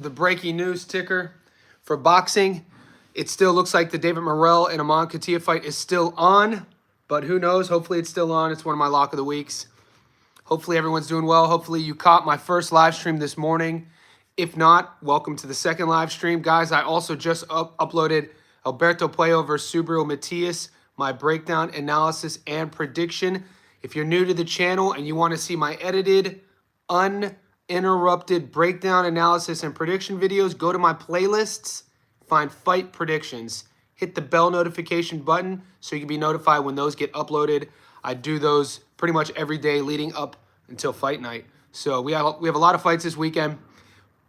The breaking news ticker for boxing. It still looks like the David Morrell and Aman Katia fight is still on, but who knows? Hopefully it's still on. It's one of my lock of the weeks. Hopefully everyone's doing well. Hopefully you caught my first live stream this morning. If not, welcome to the second live stream. Guys, I also just uploaded Alberto Puello versus Subriel Matias, my breakdown, analysis, and prediction. If you're new to the channel and you want to see my edited, uninterrupted breakdown, analysis, and prediction videos, go to my playlists, find fight predictions. Hit the bell notification button so you can be notified when those get uploaded. I do those pretty much every day leading up until fight night. So we have a lot of fights this weekend.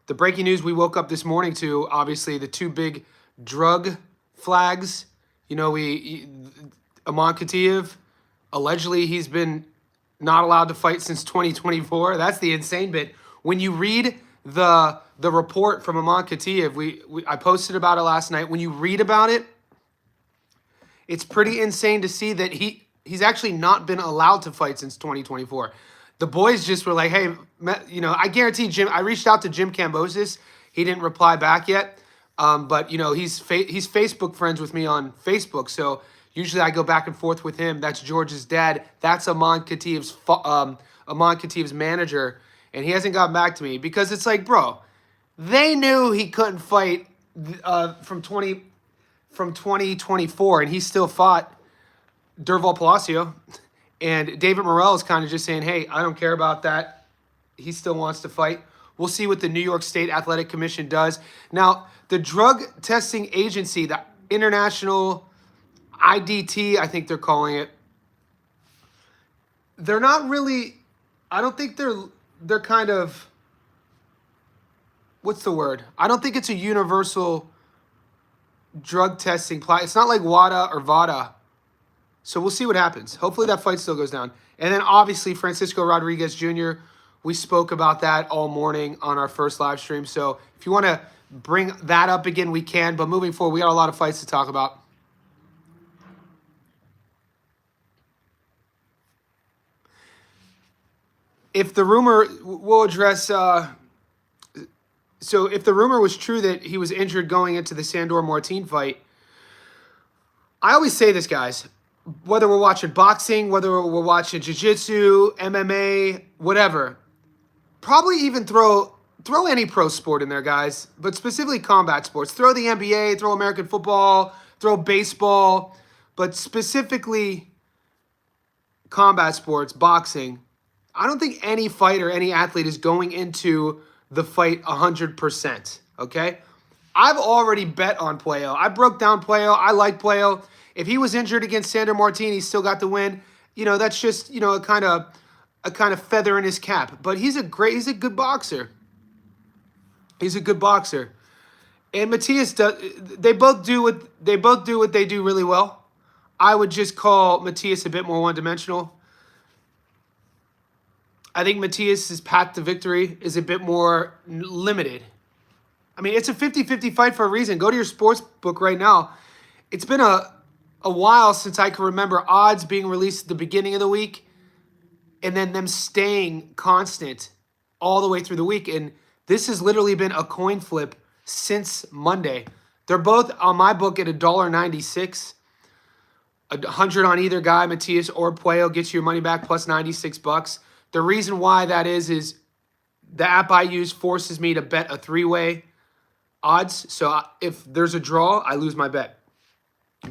The breaking news we woke up this morning to, obviously, the two big drug flags. You know, Aman Katiev, allegedly he's been not allowed to fight since 2024. That's the insane bit. When you read the report from Aman Katiev, I posted about it last night. When you read about it, it's pretty insane to see that he's actually not been allowed to fight since 2024. The boys just were like, hey, you know, I guarantee Jim, I reached out to Jim Cambosis. He didn't reply back yet. But, you know, he's Facebook friends with me on Facebook. So usually I go back and forth with him. That's George's dad. That's Aman Katiev's manager. And he hasn't gotten back to me because it's like, bro, they knew he couldn't fight from 2024, and he still fought Derval Palacio. And David Morrell is kind of just saying, hey, I don't care about that. He still wants to fight. We'll see what the New York State Athletic Commission does. Now, the drug testing agency, the International IDT, I think they're calling it, they're not really, I don't think they're kind of, what's the word? I don't think it's a universal drug testing plan. It's not like WADA or VADA. So we'll see what happens. Hopefully that fight still goes down. And then obviously Francisco Rodriguez Jr., we spoke about that all morning on our first live stream. So if you want to bring that up again, we can. But moving forward, we got a lot of fights to talk about. If the rumor, we'll address, so if the rumor was true that he was injured going into the Sandor Martin fight, I always say this, guys, whether we're watching boxing, whether we're watching jiu-jitsu, MMA, whatever, probably even throw any pro sport in there, guys, but specifically combat sports. Throw the NBA, throw American football, throw baseball, but specifically combat sports, boxing. I don't think any fighter, any athlete is going into the fight 100%, okay? I've already bet on Puello. I broke down Puello. I like Puello. If he was injured against Sandor Martin, he still got the win. You know, that's just, you know, a kind of feather in his cap. But he's a good boxer. He's a good boxer. And Matias they both do what they do really well. I would just call Matias a bit more one-dimensional. I think Matias' path to victory is a bit more limited. I mean, it's a 50-50 fight for a reason. Go to your sports book right now. It's been a while since I can remember odds being released at the beginning of the week and then them staying constant all the way through the week. And this has literally been a coin flip since Monday. They're both on my book at $1.96. 100 on either guy, Matias or Puello, gets you your money back plus 96 bucks. The reason why that is the app I use forces me to bet a three-way odds. So if there's a draw, I lose my bet.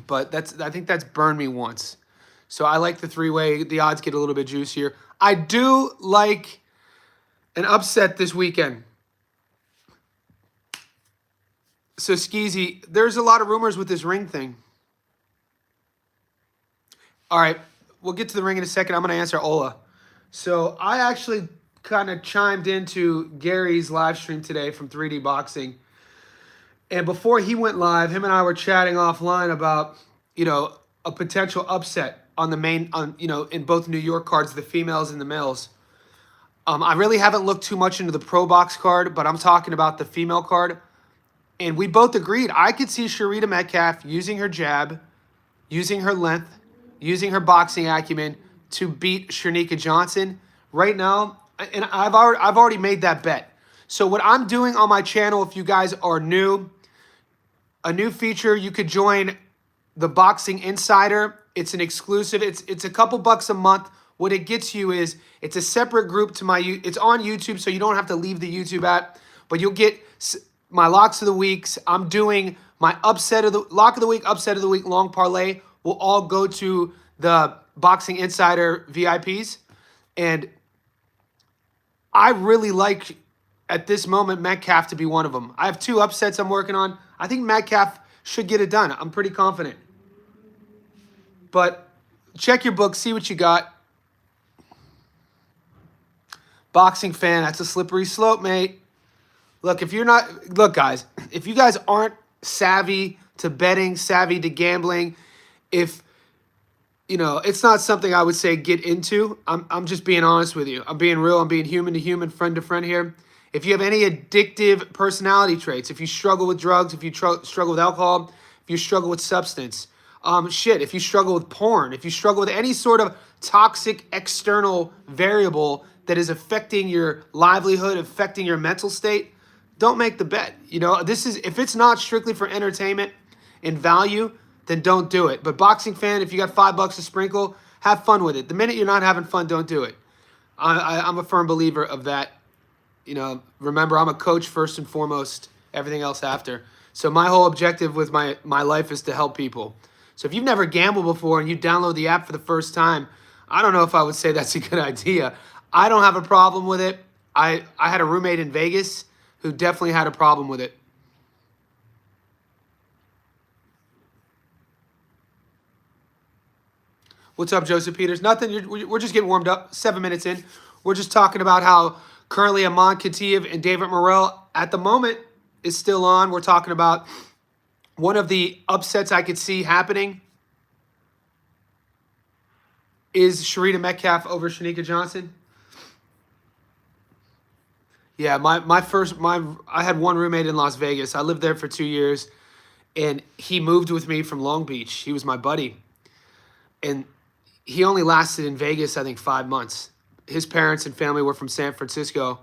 But I think that's burned me once. So I like the three-way. The odds get a little bit juicier. I do like an upset this weekend. So Skeezy, there's a lot of rumors with this ring thing. All right, we'll get to the ring in a second. I'm going to answer Ola. So I actually kind of chimed into Gary's live stream today from 3D Boxing. And before he went live, him and I were chatting offline about, you know, a potential upset on the main, you know, in both New York cards, the females and the males. I really haven't looked too much into the pro box card, but I'm talking about the female card. And we both agreed I could see Sharita Metcalf using her jab, using her length, using her boxing acumen to beat Shanika Johnson. Right now, and I've already made that bet. So what I'm doing on my channel, if you guys are new, a new feature, you could join the Boxing Insider. It's an exclusive. It's a couple bucks a month. What it gets you is it's a separate group to it's on YouTube, so you don't have to leave the YouTube app, but you'll get my locks of the weeks. I'm doing my lock of the week, upset of the week, long parlay will all go to the Boxing Insider VIPs. And I really like, at this moment, Metcalf to be one of them. I have 2 upsets I'm working on. I think Metcalf should get it done. I'm pretty confident. But check your book, see what you got. Boxing fan, that's a slippery slope, mate. Look, look, guys, if you guys aren't savvy to betting, savvy to gambling, it's not something I would say get into. I'm just being honest with you. I'm being real. I'm being human to human, friend to friend here. If you have any addictive personality traits, if you struggle with drugs, if you struggle with alcohol, if you struggle with substance, if you struggle with porn, if you struggle with any sort of toxic external variable that is affecting your livelihood, affecting your mental state, don't make the bet. If it's not strictly for entertainment and value, then don't do it. But boxing fan, if you got $5 to sprinkle, have fun with it. The minute you're not having fun, don't do it. I'm a firm believer of that. Remember, I'm a coach first and foremost, everything else after. So my whole objective with my life is to help people. So if you've never gambled before and you download the app for the first time, I don't know if I would say that's a good idea. I don't have a problem with it. I had a roommate in Vegas who definitely had a problem with it. What's up, Joseph Peters? Nothing. We're just getting warmed up. 7 minutes in. We're just talking about how currently Amon Khatib and David Morrell at the moment is still on. We're talking about one of the upsets I could see happening is Sharita Metcalf over Shanika Johnson. Yeah, I had one roommate in Las Vegas. I lived there for 2 years, and he moved with me from Long Beach. He was my buddy, and he only lasted in Vegas, I think, 5 months. His parents and family were from San Francisco,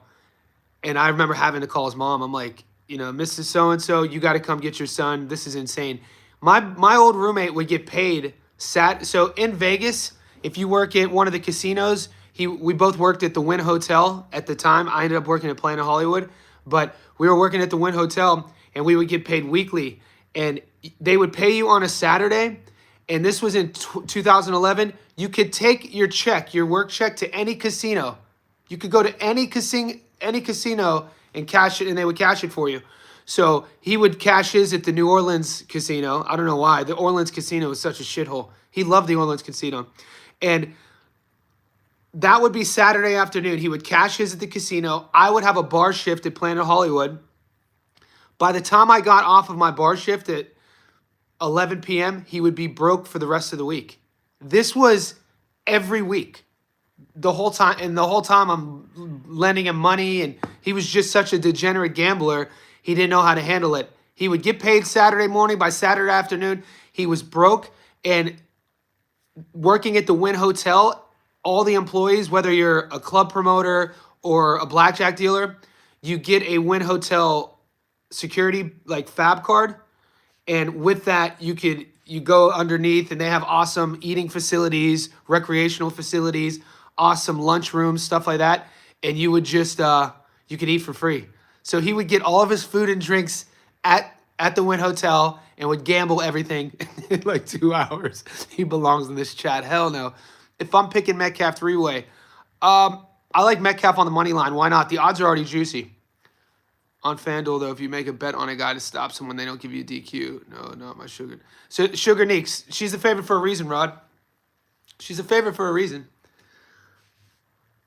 and I remember having to call his mom. I'm like, Mrs. So-and-so, you got to come get your son. This is insane. My old roommate would get paid. So in Vegas, if you work at one of the casinos, we both worked at the Wynn Hotel at the time. I ended up working at Planet Hollywood, but we were working at the Wynn Hotel, and we would get paid weekly. And they would pay you on a Saturday, and this was in 2011. You could take your work check to any casino. You could go to any casino and cash it, and they would cash it for you. So he would cash his at the New Orleans casino. I don't know why. The Orleans casino is such a shithole. He loved the Orleans casino. And that would be Saturday afternoon. He would cash his at the casino. I would have a bar shift at Planet Hollywood. By the time I got off of my bar shift at 11 p.m., he would be broke for the rest of the week. This was every week. The whole time I'm lending him money, and he was just such a degenerate gambler, he didn't know how to handle it. He would get paid Saturday morning. By Saturday afternoon, he was broke. And working at the Wynn Hotel, all the employees, whether you're a club promoter or a blackjack dealer, you get a Wynn Hotel security fab card. And with that, you go underneath, and they have awesome eating facilities, recreational facilities, awesome lunch rooms, stuff like that. And you would just, you could eat for free. So he would get all of his food and drinks at the Wynn Hotel and would gamble everything in 2 hours. He belongs in this chat. Hell no. If I'm picking Metcalf three-way, I like Metcalf on the money line. Why not? The odds are already juicy. On FanDuel, though, if you make a bet on a guy to stop someone, they don't give you a DQ. No, not my Sugar. So Sugar Neeks, she's a favorite for a reason, Rod. She's a favorite for a reason.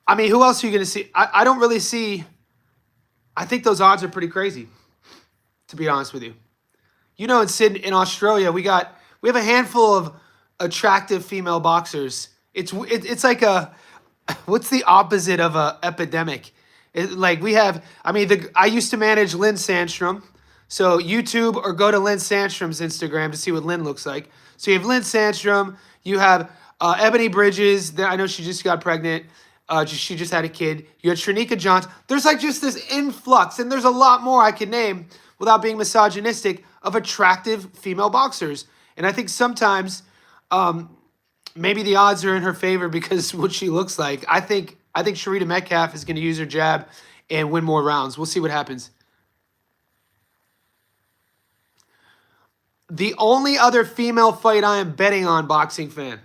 I mean, who else are you going to see? I don't really see. I think those odds are pretty crazy, to be honest with you. In Sydney, in Australia, we have a handful of attractive female boxers. It's like what's the opposite of a epidemic? I used to manage Lynn Sandstrom. So YouTube or go to Lynn Sandstrom's Instagram to see what Lynn looks like. So you have Lynn Sandstrom. You have Ebony Bridges. I know she just got pregnant. She just had a kid. You had Shanika Johnson. There's like just this influx, and there's a lot more I could name without being misogynistic of attractive female boxers. And I think sometimes maybe the odds are in her favor because what she looks like. I think Sharita Metcalf is going to use her jab and win more rounds. We'll see what happens. The only other female fight I am betting on, boxing fan,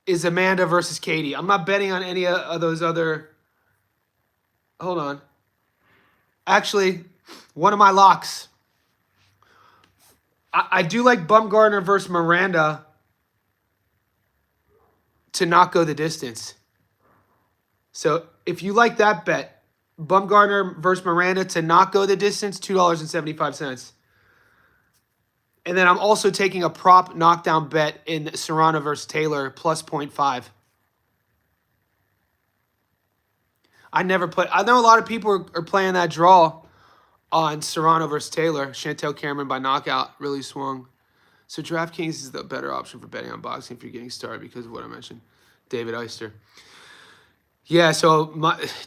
is Amanda versus Katie. I'm not betting on any of those other. Hold on. Actually, one of my locks. I do like Bumgarner versus Miranda to not go the distance. So if you like that bet, Bumgarner versus Miranda to not go the distance, $2.75. And then I'm also taking a prop knockdown bet in Serrano versus Taylor, plus 0.5. I know a lot of people are playing that draw on Serrano versus Taylor. Chantel Cameron by knockout really swung. So DraftKings is the better option for betting on boxing if you're getting started because of what I mentioned. David Eister. Yeah, so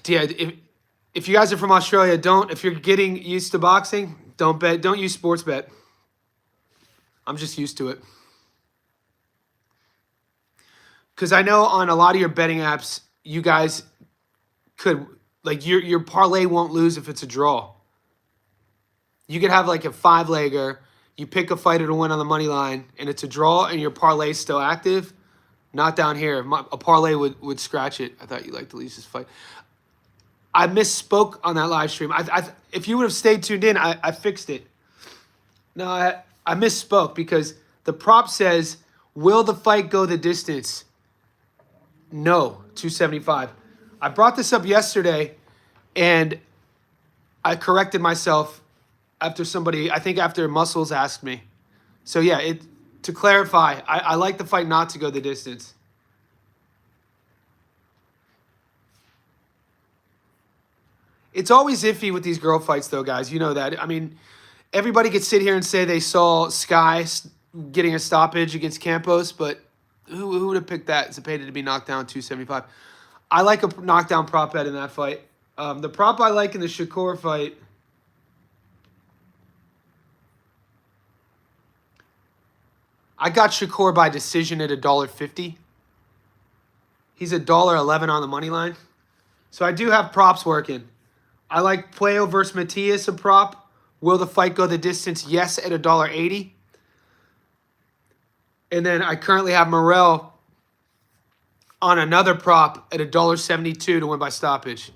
if you guys are from Australia, if you're getting used to boxing, don't use sports bet. I'm just used to it. Because I know on a lot of your betting apps, you guys could, like, your parlay won't lose if it's a draw. You could have like a 5-legger, you pick a fighter to win on the money line, and it's a draw, and your parlay is still active. Not down here. A parlay would scratch it. I thought you liked to lose this fight. I misspoke on that live stream. If you would have stayed tuned in, I fixed it. No, I misspoke because the prop says, will the fight go the distance? No, 275. I brought this up yesterday, and I corrected myself after after Muscles asked me. So yeah, to clarify, I like the fight not to go the distance. It's always iffy with these girl fights, though, guys. You know that. I mean, everybody could sit here and say they saw Sky getting a stoppage against Campos, but who would have picked that? Zapeda to be knocked down 275. I like a knockdown prop bet in that fight. The prop I like in the Shakur fight. I got Shakur by decision at $1.50. He's $1.11 on the money line. So I do have props working. I like Puello versus Matias, a prop. Will the fight go the distance? Yes, at $1.80. And then I currently have Morrell on another prop at $1.72 to win by stoppage.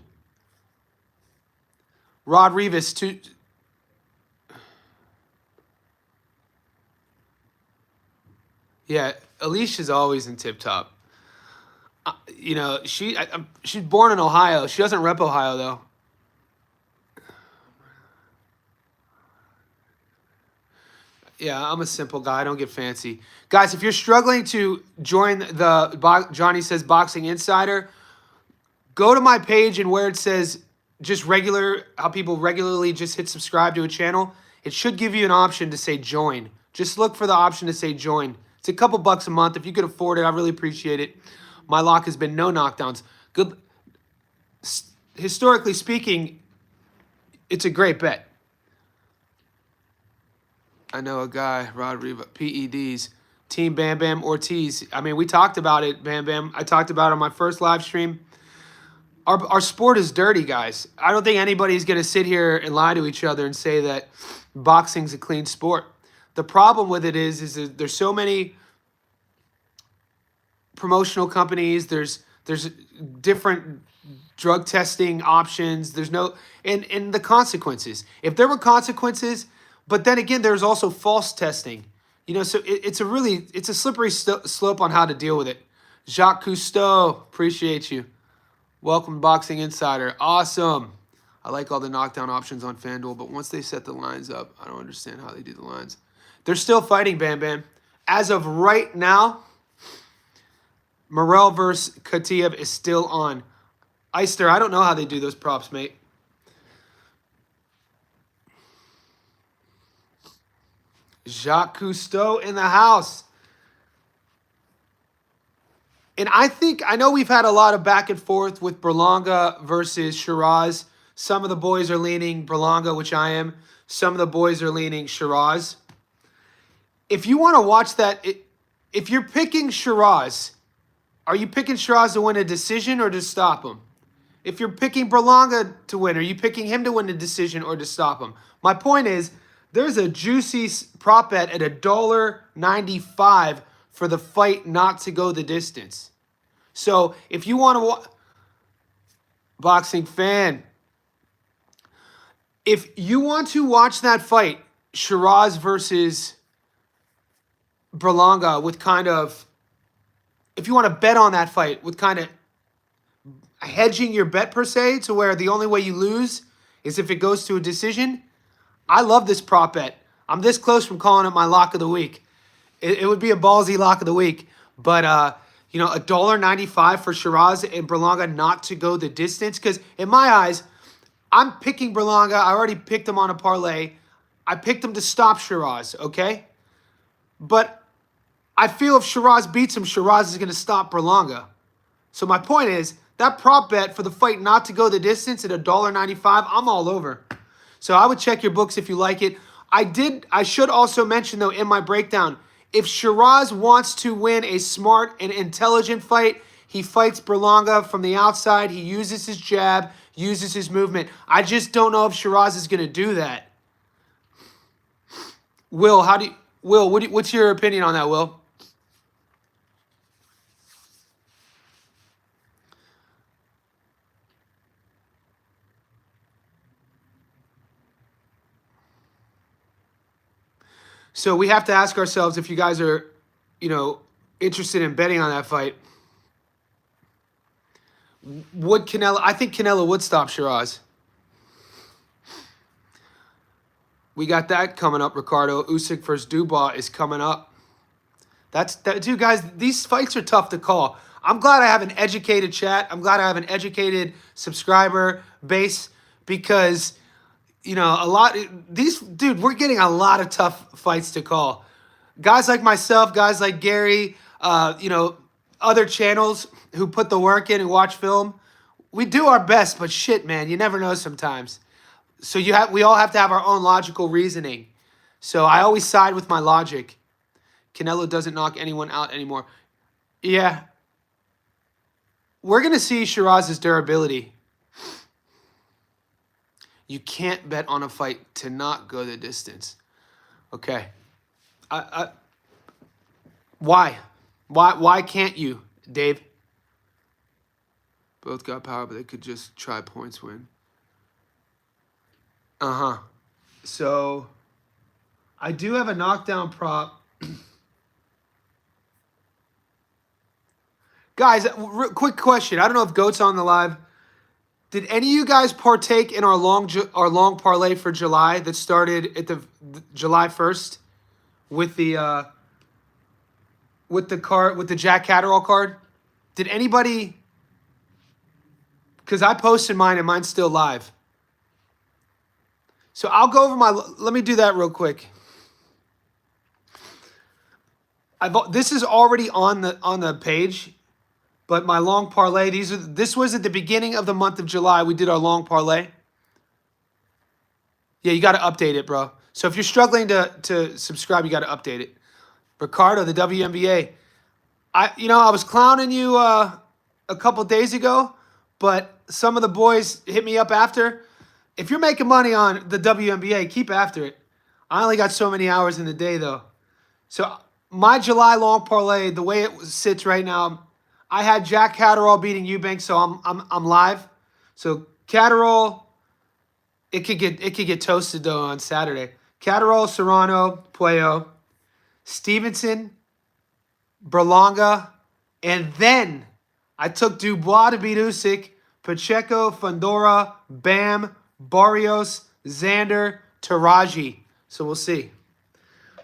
Rod Rivas, Yeah, Alicia's always in tip top. She's born in Ohio. She doesn't rep Ohio, though. Yeah, I'm a simple guy. I don't get fancy. Guys, if you're struggling to join the Johnny Says Boxing Insider, go to my page and where it says just how people regularly just hit subscribe to a channel, it should give you an option to say join. Just look for the option to say join. It's a couple bucks a month. If you could afford it, I really appreciate it. My lock has been no knockdowns. Good. Historically speaking, it's a great bet. I know a guy, Rod Riva, PEDs, Team Bam Bam Ortiz. I mean, we talked about it, Bam Bam. I talked about it on my first live stream. Our sport is dirty, guys. I don't think anybody's going to sit here and lie to each other and say that boxing's a clean sport. The problem with it is that there's so many promotional companies. There's different drug testing options. There's no and the consequences. If there were consequences, but then again, there's also false testing. So it's a slippery slope on how to deal with it. Jacques Cousteau, appreciate you. Welcome to Boxing Insider. Awesome. I like all the knockdown options on FanDuel, but once they set the lines up, I don't understand how they do the lines. They're still fighting, Bam Bam. As of right now, Morrell versus Katiev is still on. Eister, I don't know how they do those props, mate. Jacques Cousteau in the house. And I know we've had a lot of back and forth with Berlanga versus Shiraz. Some of the boys are leaning Berlanga, which I am. Some of the boys are leaning Shiraz. If you want to watch that, if you're picking Shiraz, are you picking Shiraz to win a decision or to stop him? If you're picking Burlanga to win, are you picking him to win a decision or to stop him? My point is, there's a juicy prop bet at $1.95 for the fight not to go the distance. So if you want to boxing fan, if you want to watch that fight, Shiraz versus Burlanga, with kind of, if you want to bet on that fight with kind of hedging your bet per se, to where the only way you lose is if it goes to a decision, I love this prop bet. I'm this close from calling it my lock of the week. It would be a ballsy lock of the week, but $1.95 for Shiraz and Berlanga not to go the distance, because in my eyes, I'm picking Berlanga. I already picked him on a parlay. I picked him to stop Shiraz, okay? But I feel if Shiraz beats him, Shiraz is going to stop Berlanga. So my point is, that prop bet for the fight not to go the distance at $1.95, I'm all over. So I would check your books if you like it. I should also mention, though, in my breakdown, if Shiraz wants to win a smart and intelligent fight, he fights Berlanga from the outside. He uses his jab, uses his movement. I just don't know if Shiraz is going to do that. Will, what's your opinion on that, Will? So we have to ask ourselves, if you guys are, interested in betting on that fight, I think Canelo would stop Shiraz. We got that coming up, Ricardo. Usyk versus Dubois is coming up. Dude, guys, these fights are tough to call. I'm glad I have an educated chat. I'm glad I have an educated subscriber base, because we're getting a lot of tough fights to call. Guys like myself, guys like Gary, other channels who put the work in and watch film, we do our best, but shit, man, you never know sometimes. So we all have to have our own logical reasoning. So I always side with my logic. Canelo doesn't knock anyone out anymore. Yeah. We're going to see Shiraz's durability. You can't bet on a fight to not go the distance. Okay. Why? Why can't you, Dave? Both got power, but they could just try points win. Uh-huh. So, I do have a knockdown prop. Guys, quick question. I don't know if Goat's on the live. Did any of you guys partake in our long parlay for July that started at the July 1st with the Jack Catterall card? Did anybody? Because I posted mine and mine's still live. So I'll go over let me do that real quick. This is already on the page. But my long parlay, this was at the beginning of the month of July. We did our long parlay. Yeah, you got to update it, bro. So if you're struggling to subscribe, you got to update it. Ricardo, the WNBA. I was clowning you a couple days ago, but some of the boys hit me up after. If you're making money on the WNBA, keep after it. I only got so many hours in the day, though. So my July long parlay, the way it sits right now, I had Jack Catterall beating Eubanks, so I'm live. So Catterall, it could get toasted though on Saturday. Catterall, Serrano, Puello, Stevenson, Berlanga, and then I took Dubois to beat Usyk, Pacheco, Fundora, Bam, Barrios, Xander, Taraji. So we'll see.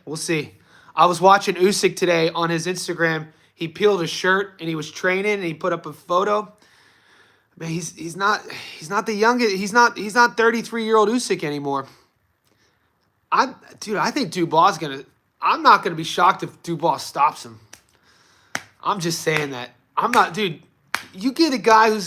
We'll see. I was watching Usyk today on his Instagram. He peeled his shirt and he was training and he put up a photo. Man, he's not the youngest. He's not 33-year-old Usyk anymore. I think I'm not gonna be shocked if Dubois stops him. I'm just saying that. I'm not, dude. You get a guy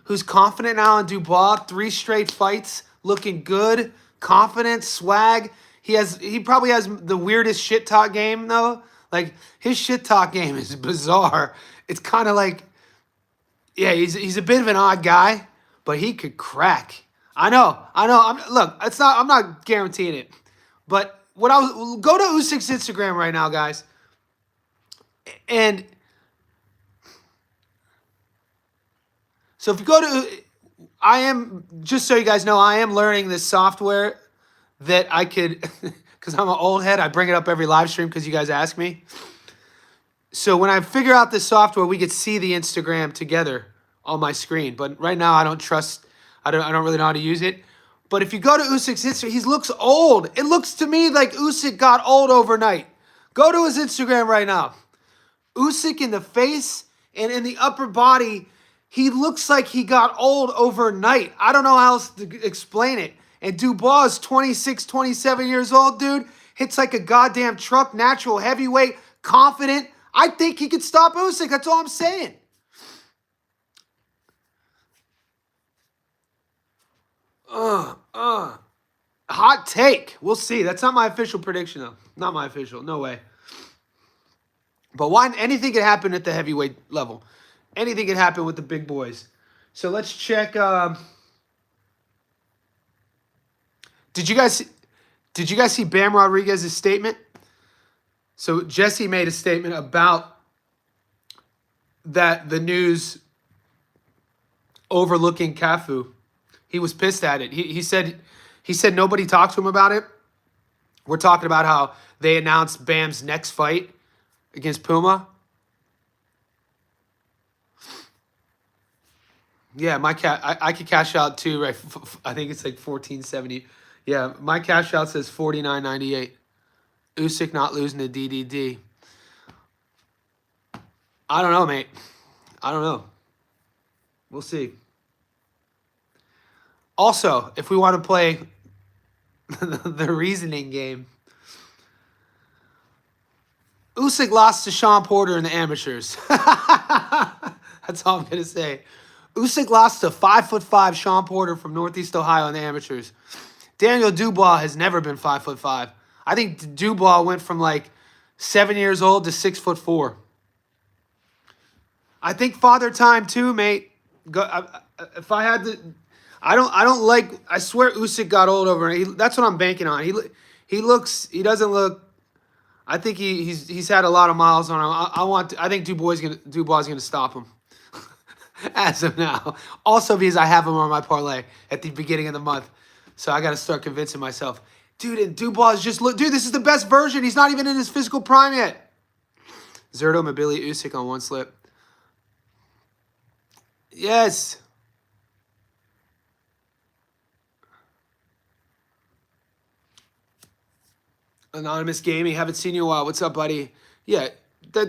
who's confident now in Dubois, 3 straight fights, looking good, confident, swag. He probably has the weirdest shit talk game though. Like his shit talk game is bizarre. It's kind of like, yeah, he's a bit of an odd guy, but he could crack. I know. I'm not guaranteeing it, but go to Usyk's Instagram right now, guys, and so if you go to, I am, just so you guys know, I am learning this software that I could, because I'm an old head, I bring it up every live stream because you guys ask me. So when I figure out this software, we could see the Instagram together on my screen. But right now, I don't really know how to use it. But if you go to Usyk's Instagram, he looks old. It looks to me like Usyk got old overnight. Go to his Instagram right now. Usyk in the face and in the upper body, he looks like he got old overnight. I don't know how else to explain it. And Dubois is 26, 27 years old, dude. Hits like a goddamn truck, natural heavyweight, confident. I think he could stop Usyk. That's all I'm saying. Hot take. We'll see. That's not my official prediction, though. Not my official. No way. But anything could happen at the heavyweight level. Anything could happen with the big boys. So let's check. Did you guys see Bam Rodriguez's statement? So Jesse made a statement about that the news overlooking Cafu. He was pissed at it. He said nobody talked to him about it. We're talking about how they announced Bam's next fight against Puma. Yeah, I could cash out too, right? I think it's like 1470. Yeah, my cash out says 49.98. Usyk not losing to DDD. I don't know, mate. I don't know. We'll see. Also, if we want to play the reasoning game, Usyk lost to Sean Porter in the amateurs. That's all I'm going to say. Usyk lost to 5'5" Sean Porter from Northeast Ohio in the amateurs. Daniel Dubois has never been 5'5". I think Dubois went from like 7 years old to 6'4". I think Father Time too, mate. If I had to, I don't like. I swear Usyk got old over. That's what I'm banking on. He doesn't look. I think he's had a lot of miles on him. I think Dubois is gonna stop him. As of now. Also because I have him on my parlay at the beginning of the month. So I got to start convincing myself. Dude, and Dubois dude, this is the best version. He's not even in his physical prime yet. Zerto Mobili Usyk on one slip. Yes. Anonymous Gaming, haven't seen you in a while. What's up, buddy? Yeah,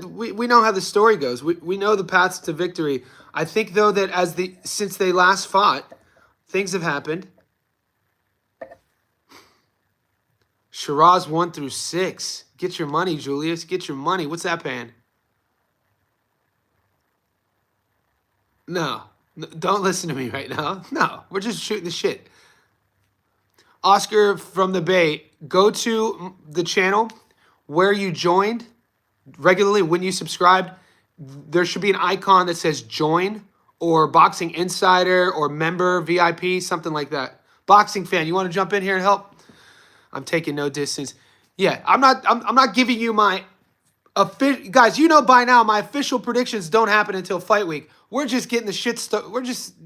we know how the story goes. We know the paths to victory. I think though that since they last fought, things have happened. Shiraz 1 through 6. Get your money, Julius. Get your money. What's that paying? No, don't listen to me right now. No, we're just shooting the shit. Oscar from the Bay, go to the channel where you joined regularly when you subscribed. There should be an icon that says join or Boxing Insider or member VIP, something like that. Boxing fan, you want to jump in here and help? I'm taking no distance. Yeah, I'm not giving you my guys, you know by now my official predictions don't happen until fight week. We're just getting the shit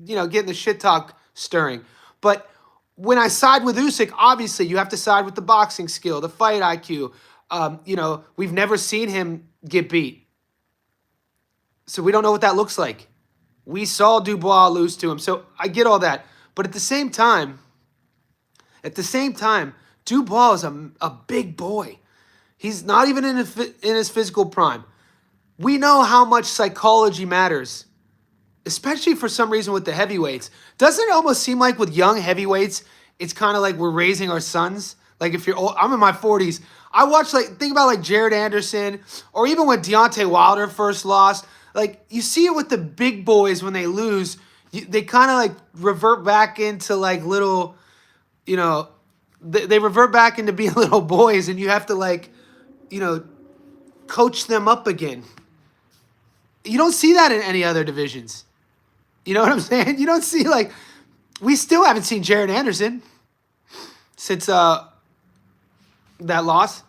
getting the shit talk stirring. But when I side with Usyk, obviously you have to side with the boxing skill, the fight IQ. We've never seen him get beat. So we don't know what that looks like. We saw Dubois lose to him. So I get all that. But at the same time, Dubois is a big boy. He's not even in his physical prime. We know how much psychology matters, especially for some reason with the heavyweights. Doesn't it almost seem like with young heavyweights, it's kind of like we're raising our sons? Like if you're old, I'm in my 40s. I watch think about Jared Anderson, or even when Deontay Wilder first lost. like you see it with the big boys when they lose. They kind of like revert back into like little, you know, they revert back into being little boys, and you have to like, you know, coach them up again. You don't see that in any other divisions. You know what I'm saying? You don't see like, we still haven't seen Jared Anderson since that loss.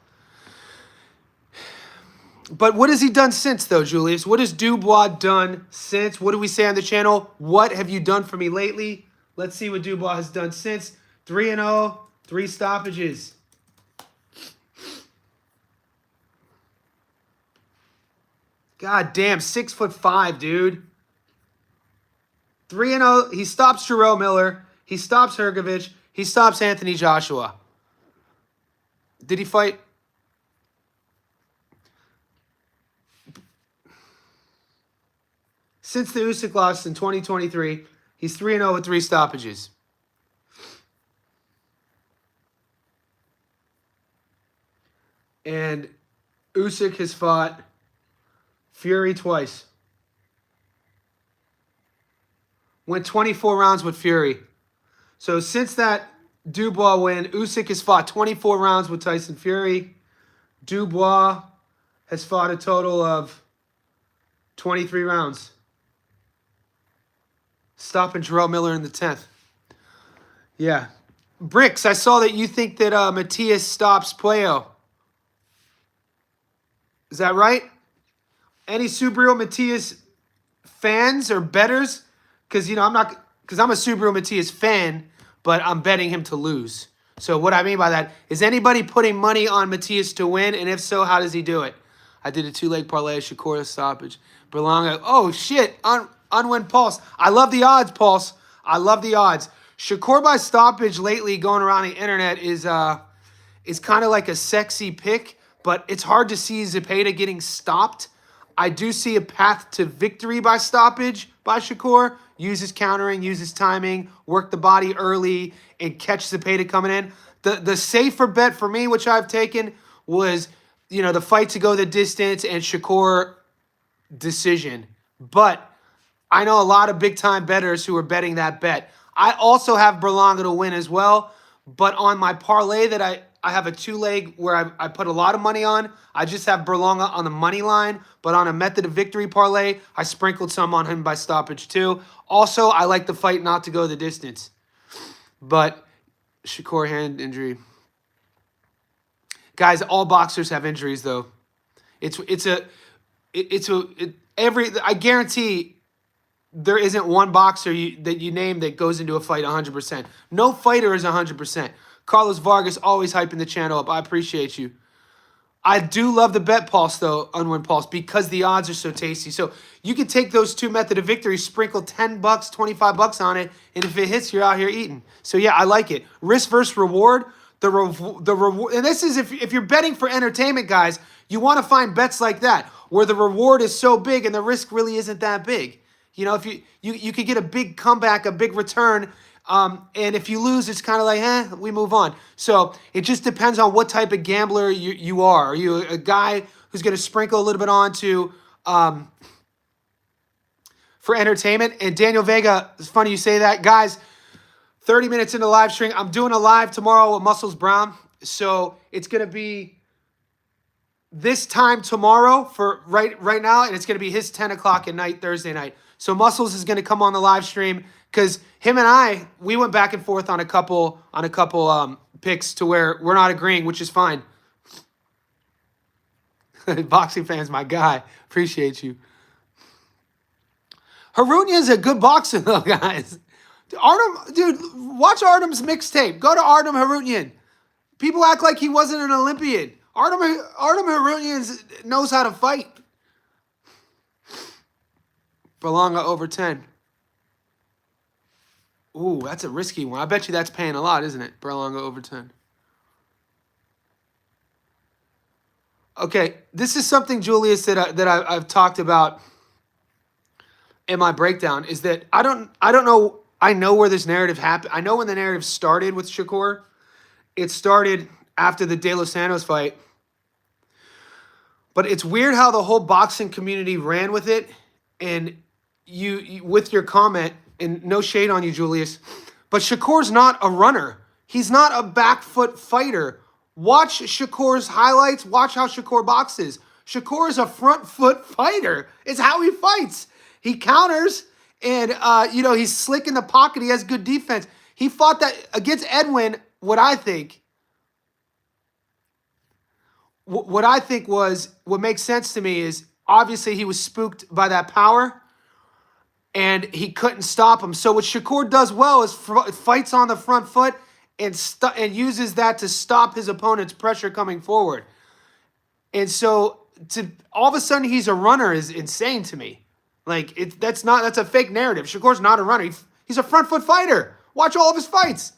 But what has he done since, though, Julius? What has Dubois done since? What do we say on the channel? What have you done for me lately? Let's see what Dubois has done since. 3-0, 3 stoppages. God damn, 6'5", dude. 3-0. He stops Jarrell Miller. He stops Hrgovic. He stops Anthony Joshua. Did he fight? Since the Usyk loss in 2023, he's 3-0 with 3 stoppages. And Usyk has fought Fury twice. Went 24 rounds with Fury. So since that Dubois win, Usyk has fought 24 rounds with Tyson Fury. Dubois has fought a total of 23 rounds. Stopping Jarrell Miller in the 10th. Yeah. Bricks, I saw that you think that Matias stops Puello. Is that right? Any Subriel Matias fans or bettors? Because, you know, I'm a Subriel Matias fan, but I'm betting him to lose. So what I mean by that is anybody putting money on Matias to win, and if so, how does he do it? I did a 2-leg parlay, Shakur stoppage. Burlanga, oh shit, unwin Pulse. I love the odds, Pulse. I love the odds. Shakur by stoppage lately going around the internet is kind of like a sexy pick, but it's hard to see Zapeda getting stopped. I do see a path to victory by stoppage by Shakur. Uses countering, uses timing, work the body early, and catch Zapeda coming in. The safer bet for me, which I've taken, was, you know, the fight to go the distance and Shakur decision. But I know a lot of big-time bettors who are betting that bet. I also have Burlanga to win as well, but on my parlay that I have a 2-leg where I put a lot of money on. I just have Burlanga on the money line, but on a method of victory parlay, I sprinkled some on him by stoppage too. Also, I like the fight not to go the distance. But Shakur hand injury. Guys, all boxers have injuries though. I guarantee there isn't one boxer that you name that goes into a fight 100%. No fighter is 100%. Carlos Vargas always hyping the channel up. I appreciate you. I do love the bet pulse, though, unwin pulse, because the odds are so tasty. So you can take those 2 method of victory, sprinkle $10, $25 on it, and if it hits, you're out here eating. So yeah, I like it. Risk versus reward. The reward, and this is if you're betting for entertainment, guys, you want to find bets like that where the reward is so big and the risk really isn't that big. You know, if you could get a big comeback, a big return. And if you lose, it's kind of like, we move on. So it just depends on what type of gambler you are. Are you a guy who's going to sprinkle a little bit onto for entertainment? And Daniel Vega, it's funny you say that. Guys, 30 minutes into the live stream. I'm doing a live tomorrow with Muscles Brown. So it's going to be this time tomorrow for right now, and it's going to be his 10 o'clock at night, Thursday night. So Muscles is going to come on the live stream because him and we went back and forth on a couple picks to where we're not agreeing, which is fine. Boxing fans, my guy. Appreciate you. Harunian's a good boxer, though, guys. Artem, dude, watch Artem's mixtape. Go to Artem Harunian. People act like he wasn't an Olympian. Artem Harunian knows how to fight. Burlanga over 10. Ooh, that's a risky one. I bet you that's paying a lot, isn't it? Burlanga over 10. Okay, this is something, Julius, that I've talked about in my breakdown. Is that I don't know. I know where this narrative happened. I know when the narrative started with Shakur. It started after the De Los Santos fight. But it's weird how the whole boxing community ran with it. and you with your comment, and no shade on you, Julius, but Shakur's not a runner. He's not a back foot fighter. Watch Shakur's highlights. Watch how Shakur boxes. Shakur is a front foot fighter. It's how he fights. He counters, and he's slick in the pocket. He has good defense. He fought that against Edwin. What I think was what makes sense to me is obviously he was spooked by that power, and he couldn't stop him. So what Shakur does well is fights on the front foot and uses that to stop his opponent's pressure coming forward. And so all of a sudden he's a runner is insane to me. Like that's a fake narrative. Shakur's not a runner. He's a front foot fighter. Watch all of his fights.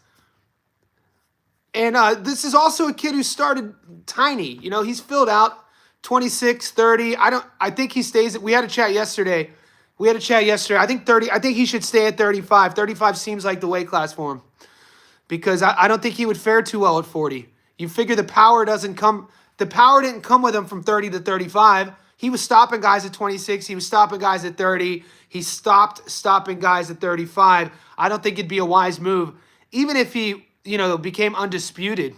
And this is also a kid who started tiny. He's filled out 26, 30. I think he stays. We had a chat yesterday. I think 30. I think he should stay at 35. 35 seems like the weight class for him. Because I don't think he would fare too well at 40. You figure the power didn't come with him from 30 to 35. He was stopping guys at 26. He was stopping guys at 30. He stopped stopping guys at 35. I don't think it'd be a wise move, even if he, became undisputed.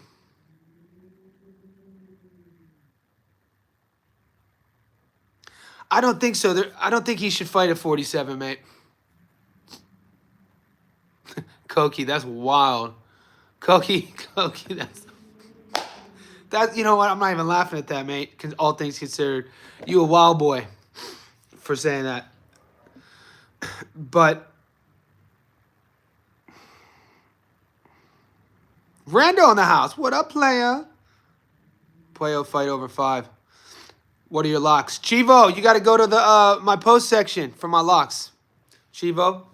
I don't think so. I don't think he should fight at 47, mate. Koki, that's wild. Koki, that's you know what? I'm not even laughing at that, mate. All things considered, you a wild boy for saying that. But Rando in the house. What up, player? Playo fight over 5. What are your locks? Chivo, you got to go to the my post section for my locks. Chivo.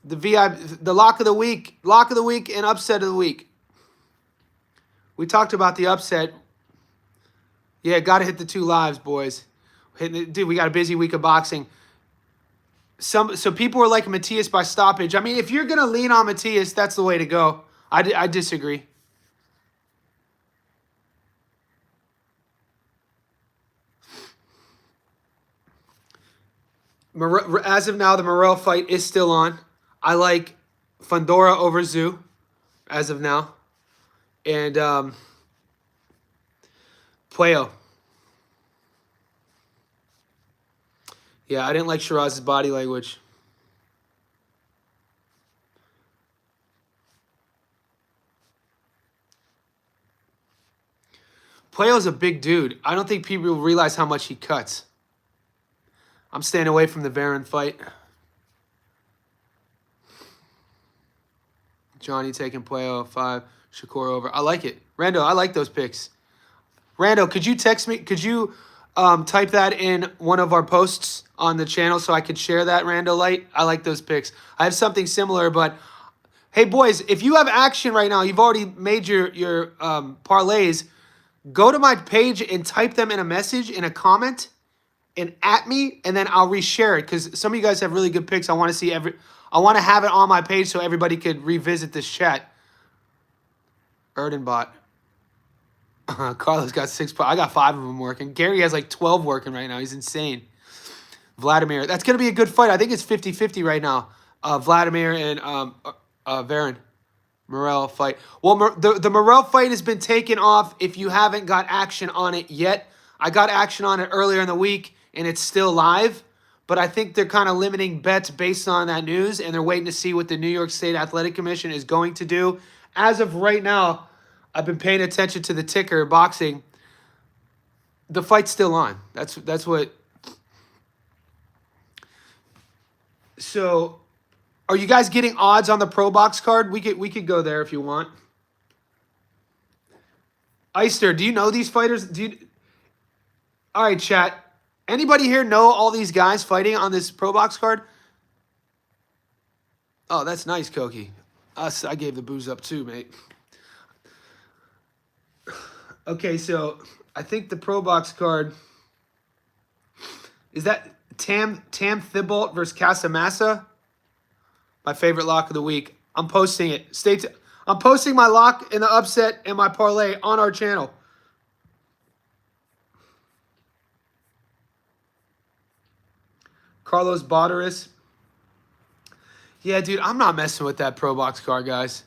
The lock of the week, and upset of the week. We talked about the upset. Yeah, got to hit the 2 lives, boys. Dude, we got a busy week of boxing. So people were like Matias by stoppage. I mean, if you're gonna lean on Matias, that's the way to go. I disagree. As of now, the Morrell fight is still on. I like Fundora over Zoo as of now. And Puello. Yeah, I didn't like Shiraz's body language. Puello's a big dude. I don't think people realize how much he cuts. I'm staying away from the Baron fight. Johnny taking Puello 5, Shakur over. I like it. Rando, I like those picks. Rando, could you text me? Could you type that in one of our posts on the channel so I could share that, Rando Light? I like those picks. I have something similar, but hey, boys, if you have action right now, you've already made your parlays, go to my page and type them in a message, in a comment, and at me, and then I'll reshare it because some of you guys have really good picks. I want to see I want to have it on my page so everybody could revisit this chat. Erdenbot. Carlos got 6. I got 5 of them working. Gary has like 12 working right now. He's insane. Vladimir. That's going to be a good fight. I think it's 50-50 right now. Vladimir and Varon. Morrell fight. Well, the Morrell fight has been taken off if you haven't got action on it yet. I got action on it earlier in the week, and it's still live. But I think they're kind of limiting bets based on that news, and they're waiting to see what the New York State Athletic Commission is going to do. As of right now, I've been paying attention to the ticker boxing. The fight's still on. That's what. So, are you guys getting odds on the Pro Box card? We could go there if you want. Eister, do you know these fighters? All right, chat. Anybody here know all these guys fighting on this Pro Box card? Oh, that's nice, Koki. I gave the booze up too, mate. Okay, so I think the Pro Box card is that Tam Thibault versus Casamassa. My favorite lock of the week. I'm posting it. I'm posting my lock in the upset and my parlay on our channel. Carlos Boteris. Yeah, dude, I'm not messing with that Pro Box card, guys.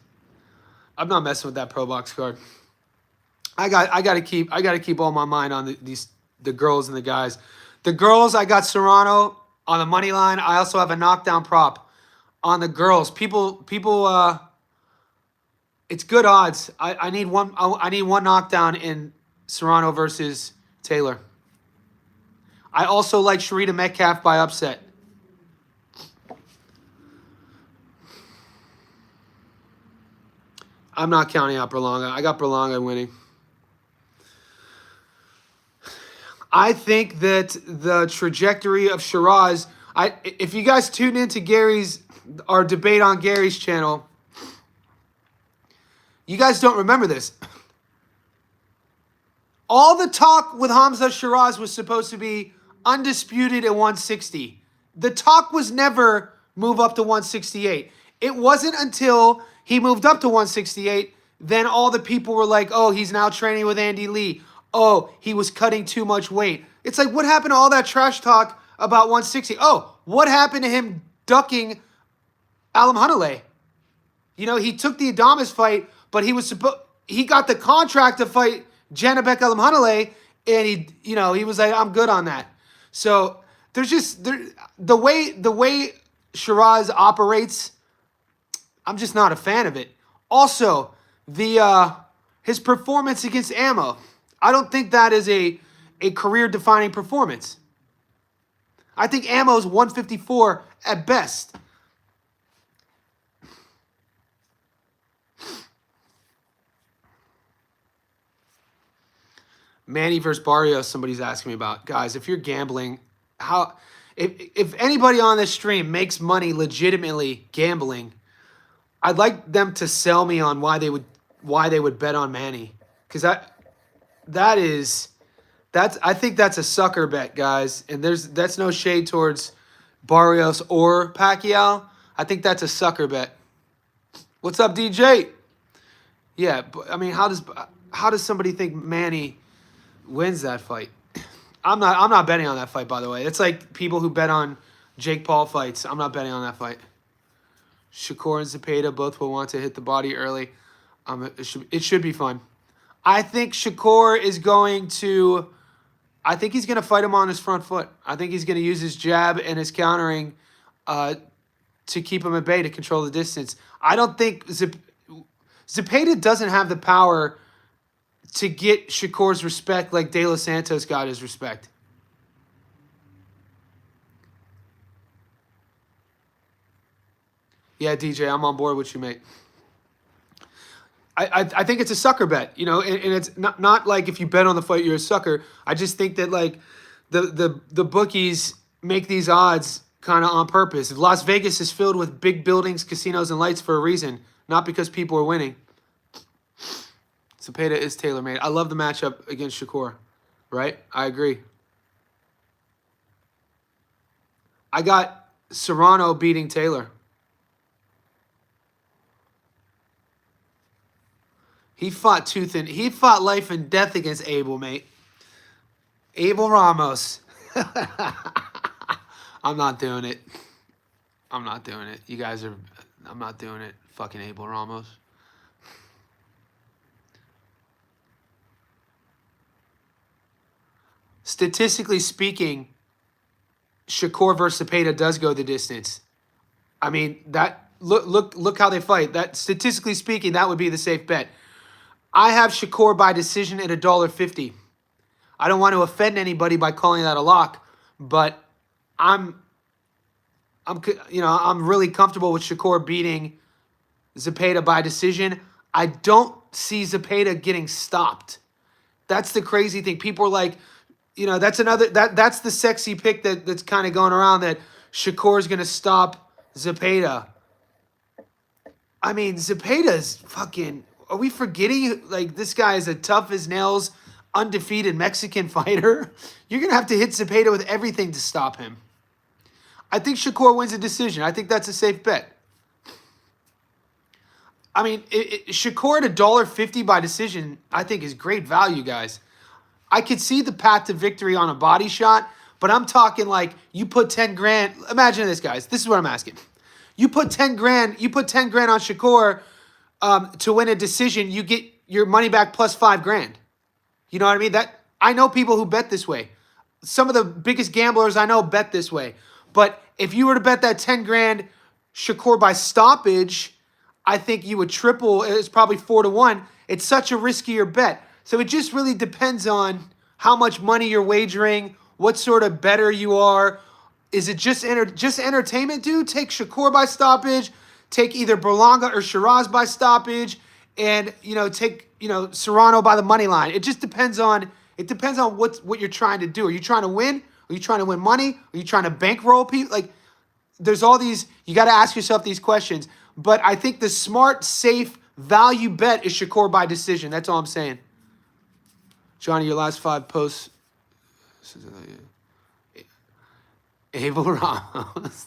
I'm not messing with that Pro Box card. I got to keep all my mind on the girls and the guys. The girls, I got Serrano on the money line. I also have a knockdown prop on the girls. People it's good odds. I need one knockdown in Serrano versus Taylor. I also like Sharita Metcalf by upset. I'm not counting out Burlanga. I got Burlanga winning. I think that the trajectory of Shiraz, if you guys tune into our debate on Gary's channel, you guys don't remember this. All the talk with Hamzah Sheeraz was supposed to be undisputed at 160. The talk was never move up to 168. It wasn't until he moved up to 168, then all the people were like, oh, he's now training with Andy Lee. Oh, he was cutting too much weight. It's like, what happened to all that trash talk about 160? Oh, what happened to him ducking Alam Hanalei? You know, he took the Adames fight, but he got the contract to fight Janabek Alam Hanalei, and he was like, I'm good on that. So there's just the way Shiraz operates, I'm just not a fan of it. Also, his performance against Ammo, I don't think that is a career-defining performance. I think Ammo's 154 at best. Manny versus Barrios, somebody's asking me about. Guys, if you're gambling, if anybody on this stream makes money legitimately gambling, I'd like them to sell me on why they would bet on Manny. Because I think that's a sucker bet, guys. And that's no shade towards Barrios or Pacquiao. I think that's a sucker bet. What's up, DJ? Yeah, but I mean, how does somebody think Manny wins that fight? I'm not betting on that fight, by the way. It's like people who bet on Jake Paul fights. I'm not betting on that fight. Shakur and Zapeda both will want to hit the body early. It should be fun. I think Shakur is going to fight him on his front foot. I think he's going to use his jab and his countering to keep him at bay, to control the distance. I don't think Zapeda doesn't have the power to get Shakur's respect like De Los Santos got his respect. Yeah, DJ, I'm on board with you, mate. I think it's a sucker bet, and it's not like if you bet on the fight, you're a sucker. I just think that like the bookies make these odds kind of on purpose. Las Vegas is filled with big buildings, casinos, and lights for a reason, not because people are winning. Zapeda is tailor-made. I love the matchup against Shakur, right? I agree. I got Serrano beating Taylor. He fought life and death against Abel, mate. Abel Ramos. I'm not doing it. I'm not doing it. I'm not doing it. Fucking Abel Ramos. Statistically speaking, Shakur versus Zapeda does go the distance. I mean, look how they fight. That statistically speaking, that would be the safe bet. I have Shakur by decision at $1.50. I don't want to offend anybody by calling that a lock, but I'm really comfortable with Shakur beating Zapeda by decision. I don't see Zapeda getting stopped. That's the crazy thing. People are like, that's that's the sexy pick that's kind of going around, that Shakur is going to stop Zapeda. I mean, Zapeda's fucking... Are we forgetting, like, this guy is a tough as nails, undefeated Mexican fighter? You're going to have to hit Zapeda with everything to stop him. I think Shakur wins a decision. I think that's a safe bet. I mean, Shakur at $1.50 by decision, I think is great value, guys. I could see the path to victory on a body shot, But I'm talking like you put 10 grand. Imagine this, guys. This is what I'm asking. You put 10 grand. You put 10 grand on Shakur to win a decision. You get your money back plus 5 grand. You know what I mean? That I know people who bet this way. Some of the biggest gamblers I know bet this way. But if you were to bet that 10 grand Shakur by stoppage, I think you would triple. It's probably 4-1. It's such a riskier bet. So it just really depends on how much money you're wagering, what sort of bettor you are. Is it just entertainment, dude? Take Shakur by stoppage, take either Burlanga or Shiraz by stoppage, and take Serrano by the money line. It just depends on what you're trying to do. Are you trying to win? Are you trying to win money? Are you trying to bankroll people? Like, there's all these. You got to ask yourself these questions. But I think the smart, safe, value bet is Shakur by decision. That's all I'm saying. Johnny, your last 5 posts. Abel Ramos.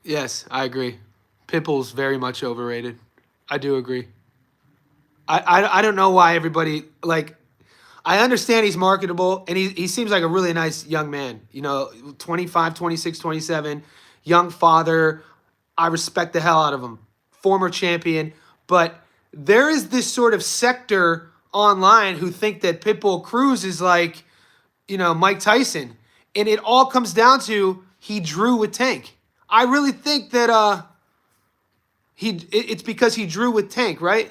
Yes, I agree. Pitbull's very much overrated. I do agree. I don't know why everybody like. I understand he's marketable, and he seems like a really nice young man. 25, 26, 27, young father. I respect the hell out of him. Former champion. But there is this sort of sector online who think that Pitbull Cruz is like, Mike Tyson. And it all comes down to he drew with Tank. I really think that it's because he drew with Tank, right?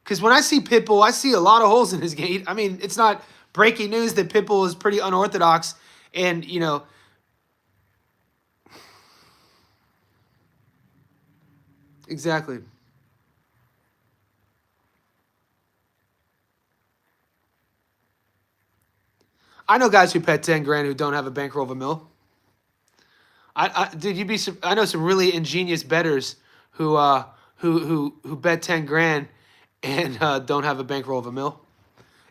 Because when I see Pitbull, I see a lot of holes in his game. I mean, it's not breaking news that Pitbull is pretty unorthodox. And, exactly. I know guys who bet 10 grand who don't have a bankroll of a mil. I know some really ingenious bettors who bet 10 grand and don't have a bankroll of a mil.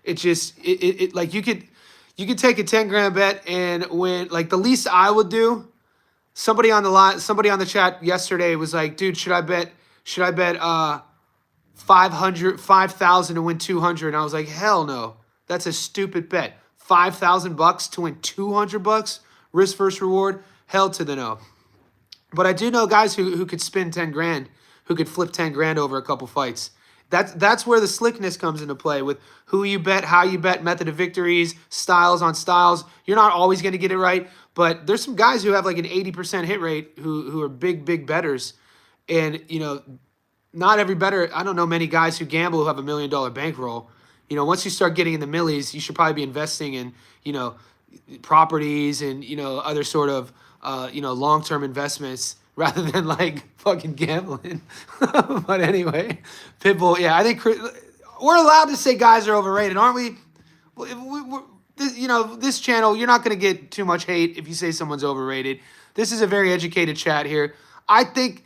It just like you could take a 10 grand bet and win. Like, the least I would do. Somebody on the chat yesterday was like, dude, should I bet 5,000 to win 200? And I was like, hell no. That's a stupid bet. $5,000 to win $200, risk versus reward. Hell to the no. But I do know guys who could spin 10 grand, who could flip 10 grand over a couple fights. That's where the slickness comes into play with who you bet, how you bet, method of victories, styles on styles. You're not always going to get it right, but there's some guys who have like an 80% hit rate who are big bettors. And, not every bettor, I don't know many guys who gamble who have $1 million bankroll. Once you start getting in the millies, you should probably be investing in, properties and, other sort of, long-term investments rather than like fucking gambling. But anyway, Pitbull, yeah, I think we're allowed to say guys are overrated, aren't we? This channel, you're not going to get too much hate if you say someone's overrated. This is a very educated chat here. I think,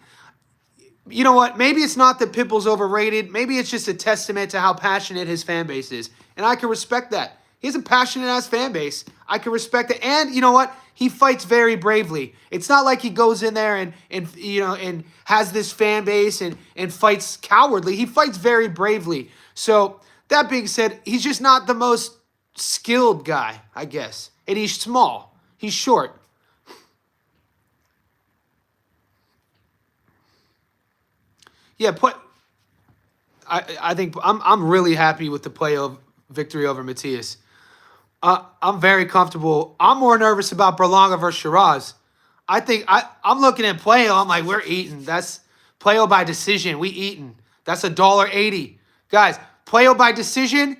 you know what? Maybe it's not that Pitbull's overrated. Maybe it's just a testament to how passionate his fan base is. And I can respect that. He has a passionate-ass fan base. I can respect it. And you know what? He fights very bravely. It's not like he goes in there and has this fan base and fights cowardly. He fights very bravely. So that being said, he's just not the most skilled guy, I guess. And he's small. He's short. Yeah, I think I'm really happy with the play of victory over Matias. I'm very comfortable. I'm more nervous about Burlanga versus Shiraz. I think I'm looking at Playo. I'm like, we're eating. That's Playo by decision. We eating. That's $1.80. Guys, Playo by decision?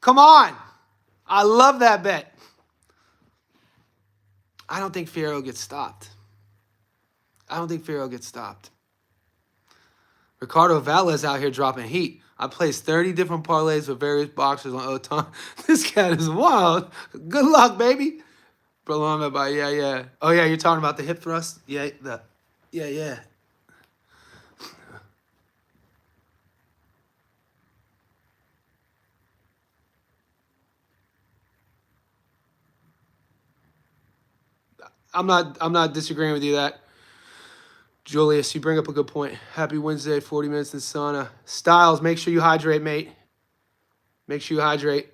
Come on. I love that bet. I don't think Fierro gets stopped. Ricardo Valles out here dropping heat. I placed 30 different parlays with various boxers on Otan. This cat is wild. Good luck, baby. Burlanga by, yeah. Oh, yeah, you're talking about the hip thrust? Yeah. I'm not disagreeing with you that. Julius, you bring up a good point. Happy Wednesday, 40 minutes in the sauna. Styles, make sure you hydrate, mate. Make sure you hydrate.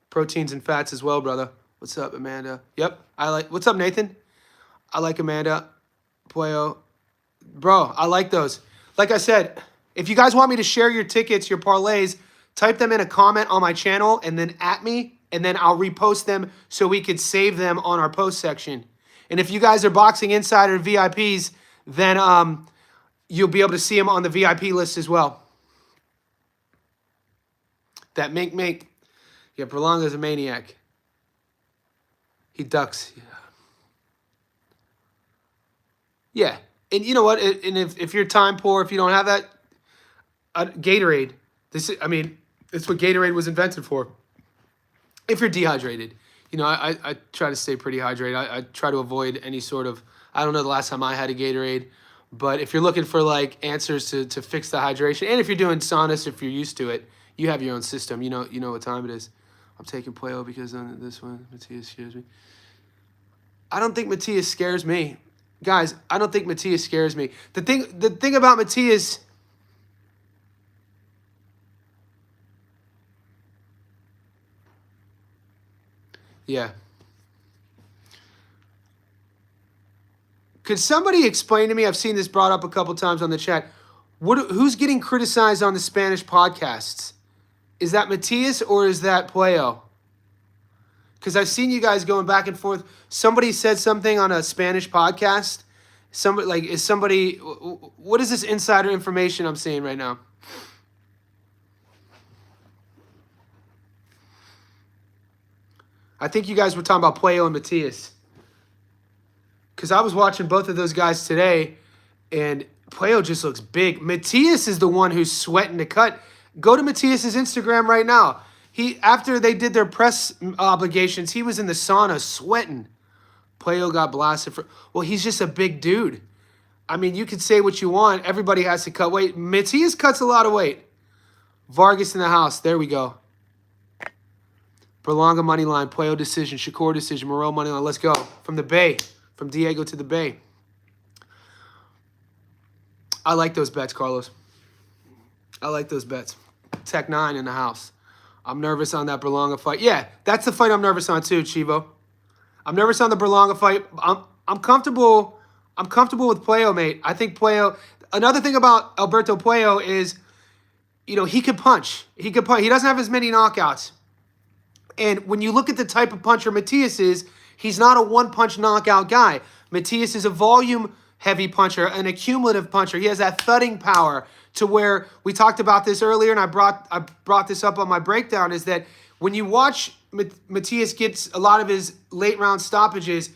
Proteins and fats as well, brother. What's up, Amanda? Yep, what's up, Nathan? I like Amanda. Puyo. Bro, I like those. Like I said, if you guys want me to share your tickets, your parlays, type them in a comment on my channel and then at me, and then I'll repost them so we could save them on our post section. And if you guys are Boxing Insider VIPs, then you'll be able to see them on the VIP list as well. That Mink. Yeah, Burlanga's a maniac. He ducks. Yeah. And you know what? And if you're time poor, if you don't have that, Gatorade. It's what Gatorade was invented for. If you're dehydrated. You know, I try to stay pretty hydrated. I try to avoid any sort of, I don't know the last time I had a Gatorade. But if you're looking for, like, answers to fix the hydration, and if you're doing saunas, if you're used to it, you have your own system. You know what time it is. I'm taking Puyo because on this one, Matias scares me. I don't think Matias scares me. Guys, I don't think Matias scares me. The thing about Matias... Yeah. Could somebody explain to me, I've seen this brought up a couple times on the chat, who's getting criticized on the Spanish podcasts? Is that Matias or is that Puyo? Because I've seen you guys going back and forth. Somebody said something on a Spanish podcast. What is this insider information I'm seeing right now? I think you guys were talking about Puyo and Matias. Because I was watching both of those guys today, and Puyo just looks big. Matias is the one who's sweating to cut. Go to Matias's Instagram right now. After they did their press obligations, he was in the sauna sweating. Puyo got blasted for... Well, he's just a big dude. I mean, you could say what you want. Everybody has to cut weight. Matias cuts a lot of weight. Vargas in the house. There we go. Burlanga money line, Puyo decision, Shakur decision, Moreau money line. Let's go. From the Bay. From Diego to the Bay. I like those bets, Carlos. I like those bets. Tech 9 in the house. I'm nervous on that Burlanga fight. Yeah, that's the fight I'm nervous on too, Chivo. I'm nervous on the Burlanga fight. I'm comfortable. I'm comfortable with Puyo, mate. I think Puyo... Another thing about Alberto Puyo is, you know, he could punch. He could punch. He doesn't have as many knockouts. And when you look at the type of puncher Matias is, he's not a one-punch knockout guy. Matias is a volume-heavy puncher, an accumulative puncher. He has that thudding power to where, we talked about this earlier, and I brought this up on my breakdown, is that when you watch Matias gets a lot of his late-round stoppages,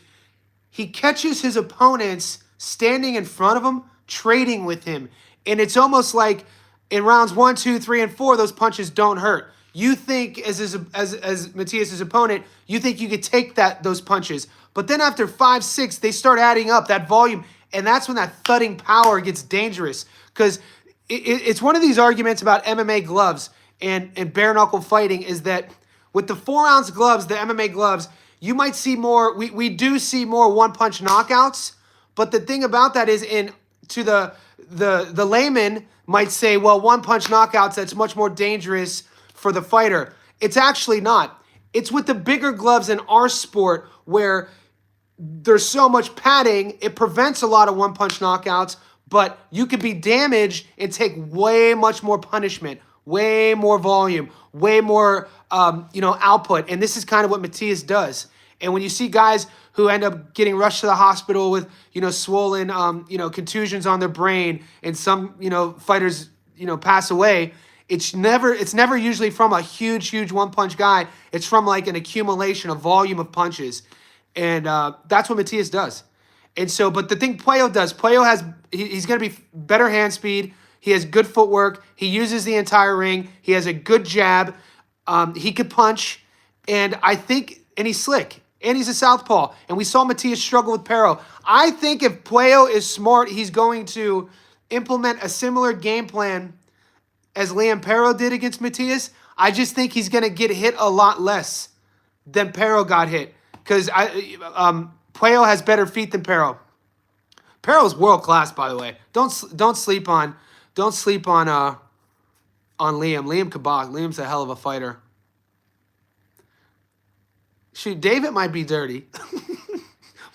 he catches his opponents standing in front of him, trading with him. And it's almost like in rounds 1, 2, 3, and 4, those punches don't hurt. You think, as Matias' opponent, you think you could take those punches. But then after 5, 6, they start adding up that volume, and that's when that thudding power gets dangerous. Because it's one of these arguments about MMA gloves and bare-knuckle fighting is that with the 4-ounce gloves, the MMA gloves, you might see more, we do see more one-punch knockouts. But the thing about that is, the layman might say, well, one-punch knockouts, that's much more dangerous for the fighter. It's actually not. It's with the bigger gloves in our sport where there's so much padding, it prevents a lot of one-punch knockouts, but you could be damaged and take way much more punishment, way more volume, way more output. And this is kind of what Matias does. And when you see guys who end up getting rushed to the hospital with, swollen, contusions on their brain, and some, fighters, pass away, it's never usually from a huge one-punch guy. It's from like an accumulation, a volume of punches. And that's what Matias does. And so, but the thing Puyo does, he's going to be better hand speed. He has good footwork. He uses the entire ring. He has a good jab. He could punch. And he's slick. And he's a southpaw. And we saw Matias struggle with Pero. I think if Puyo is smart, he's going to implement a similar game plan as Liam Pero did against Matias. I just think he's going to get hit a lot less than Pero got hit. Because Puyo has better feet than Pero. Apparel's world class, by the way. Don't sleep on Liam. Liam Kabak. Liam's a hell of a fighter. Shoot, David might be dirty.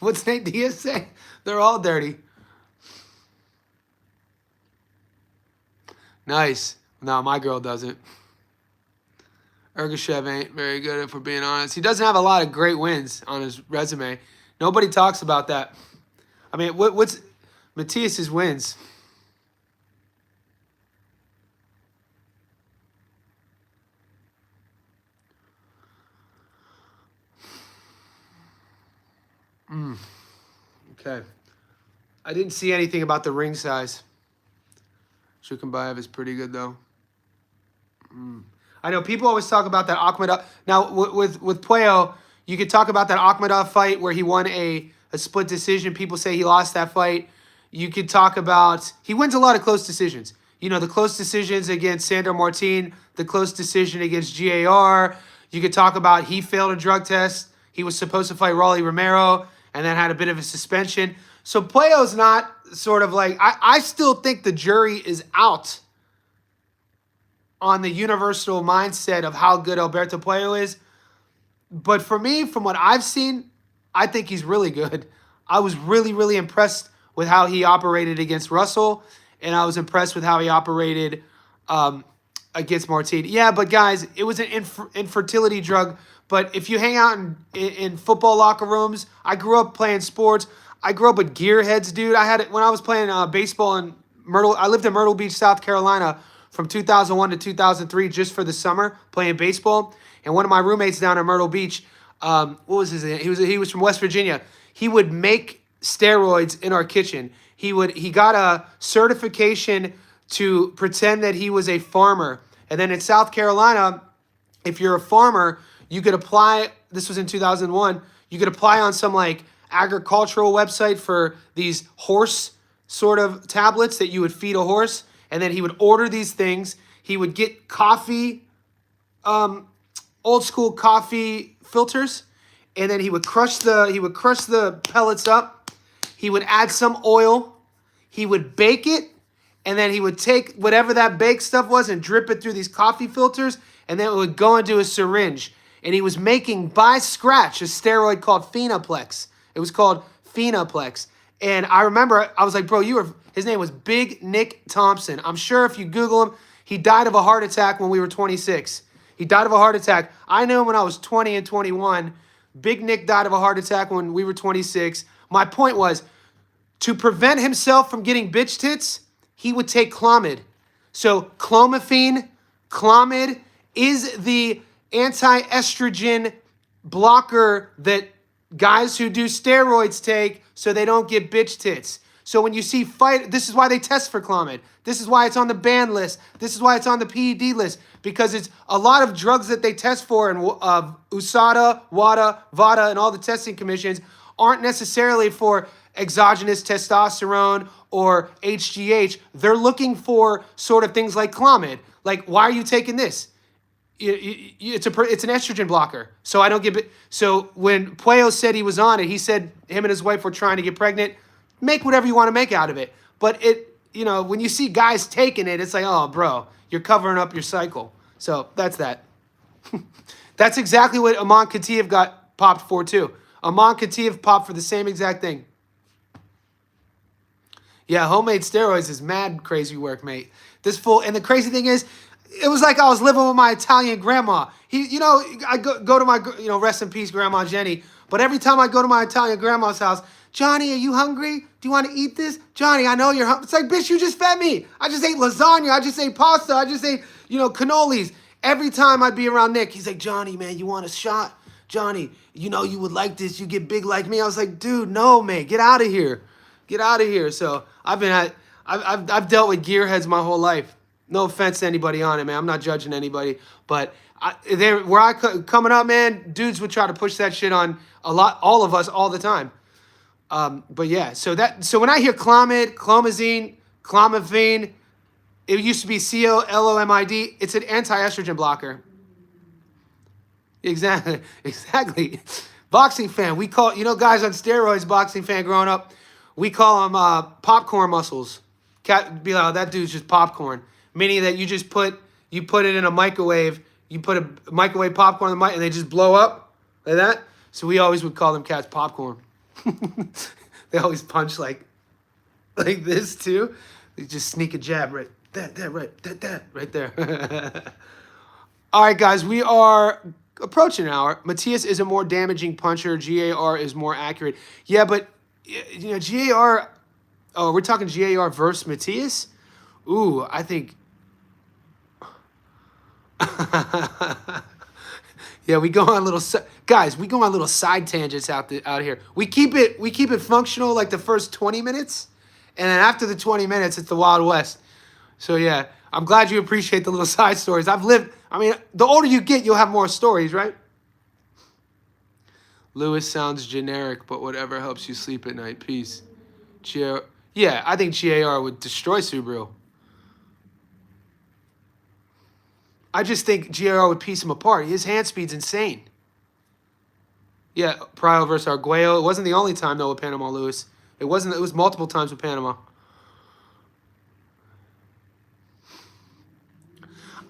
What's Nate Diaz say? They're all dirty. Nice. No, my girl doesn't. Ergashev ain't very good, if we're being honest. He doesn't have a lot of great wins on his resume. Nobody talks about that. I mean, what's Matthias's wins? Okay. I didn't see anything about the ring size. Shukambayev is pretty good, though. I know people always talk about that Akhmedov. Now, with Puello, you could talk about that Akhmedov fight where he won a split decision. People say he lost that fight. You could talk about... He wins a lot of close decisions. You know, the close decisions against Sandor Martin, the close decision against GAR. You could talk about he failed a drug test. He was supposed to fight Rolly Romero and then had a bit of a suspension. So Puello's not sort of like... I still think the jury is out on the universal mindset of how good Alberto Puello is. But for me, from what I've seen, I think he's really good. I was really, really impressed with how he operated against Russell, and I was impressed with how he operated against Martin. Yeah, but guys, it was an infertility drug. But if you hang out in football locker rooms, I grew up playing sports. I grew up with gearheads, dude. I had it when I was playing baseball in Myrtle. I lived in Myrtle Beach, South Carolina, from 2001 to 2003, just for the summer, playing baseball. And one of my roommates down in Myrtle Beach, what was his name? He was from West Virginia. He would make steroids in our kitchen. He got a certification to pretend that he was a farmer. And then in South Carolina, if you're a farmer, you could apply. This was in 2001. You could apply on some like agricultural website for these horse sort of tablets that you would feed a horse. And then he would order these things. He would get coffee, old school coffee filters, and then he would crush the pellets up. He would add some oil. He would bake it, and then he would take whatever that baked stuff was and drip it through these coffee filters, and then it would go into a syringe. And he was making by scratch a steroid called Phenoplex. It was called Phenoplex. And I remember I was like, bro, his name was Big Nick Thompson. I'm sure if you Google him, he died of a heart attack when we were 26. He died of a heart attack. I knew him when I was 20 and 21. Big Nick died of a heart attack when we were 26. My point was, to prevent himself from getting bitch tits, he would take Clomid. So Clomid is the anti-estrogen blocker that guys who do steroids take so they don't get bitch tits. So when you see this is why they test for Clomid. This is why it's on the ban list. This is why it's on the PED list. Because it's a lot of drugs that they test for, and USADA, WADA, VADA, and all the testing commissions aren't necessarily for exogenous testosterone or HGH. They're looking for sort of things like Clomid. Like, why are you taking this? It's an estrogen blocker. So I don't get. So when Puello said he was on it, he said him and his wife were trying to get pregnant. Make whatever you want to make out of it. But when you see guys taking it, it's like, oh, bro, you're covering up your cycle. So that's that. That's exactly what Aman Khatiev got popped for too. Aman Khatiev popped for the same exact thing. Yeah, homemade steroids is mad crazy work, mate. And the crazy thing is, it was like I was living with my Italian grandma. I go to my, rest in peace, Grandma Jenny. But every time I go to my Italian grandma's house, Johnny, are you hungry? Do you want to eat this? Johnny, I know you're hungry. It's like, bitch, you just fed me. I just ate lasagna. I just ate pasta. I just ate, cannolis. Every time I'd be around Nick, he's like, Johnny, man, you want a shot? Johnny, you would like this. You get big like me. I was like, dude, no, man, get out of here. Get out of here. So I've dealt with gearheads my whole life. No offense to anybody on it, man. I'm not judging anybody. But coming up, man, dudes would try to push that shit on all of us all the time. But yeah, so when I hear Clomid, Clomazine, Clomifene, it used to be Clomid. It's an anti-estrogen blocker. Exactly. Boxing fan. We call, guys on steroids, boxing fan growing up, We call them popcorn muscles. Cat be like, oh, that dude's just popcorn. Meaning that you put it in a microwave, you put a microwave popcorn in the mic, and they just blow up like that. So we always would call them cats popcorn. They always punch like this too. They just sneak a jab right there. All right, guys, we are approaching an hour. Matias is a more damaging puncher. GAR is more accurate. Yeah, but GAR. Oh, we're talking GAR versus Matias. Ooh, I think. Yeah, we go on little guys. We go on little side tangents out here. We keep it functional like the first 20 minutes, and then after the 20 minutes, it's the Wild West. So yeah, I'm glad you appreciate the little side stories. I've lived. I mean, the older you get, you'll have more stories, right? Lewis sounds generic, but whatever helps you sleep at night. Peace. Yeah, I think GAR would destroy Subaru. I just think GAR would piece him apart. His hand speed's insane. Yeah, Pryor versus Arguello. It wasn't the only time, though, with Panama Lewis. It wasn't. It was multiple times with Panama.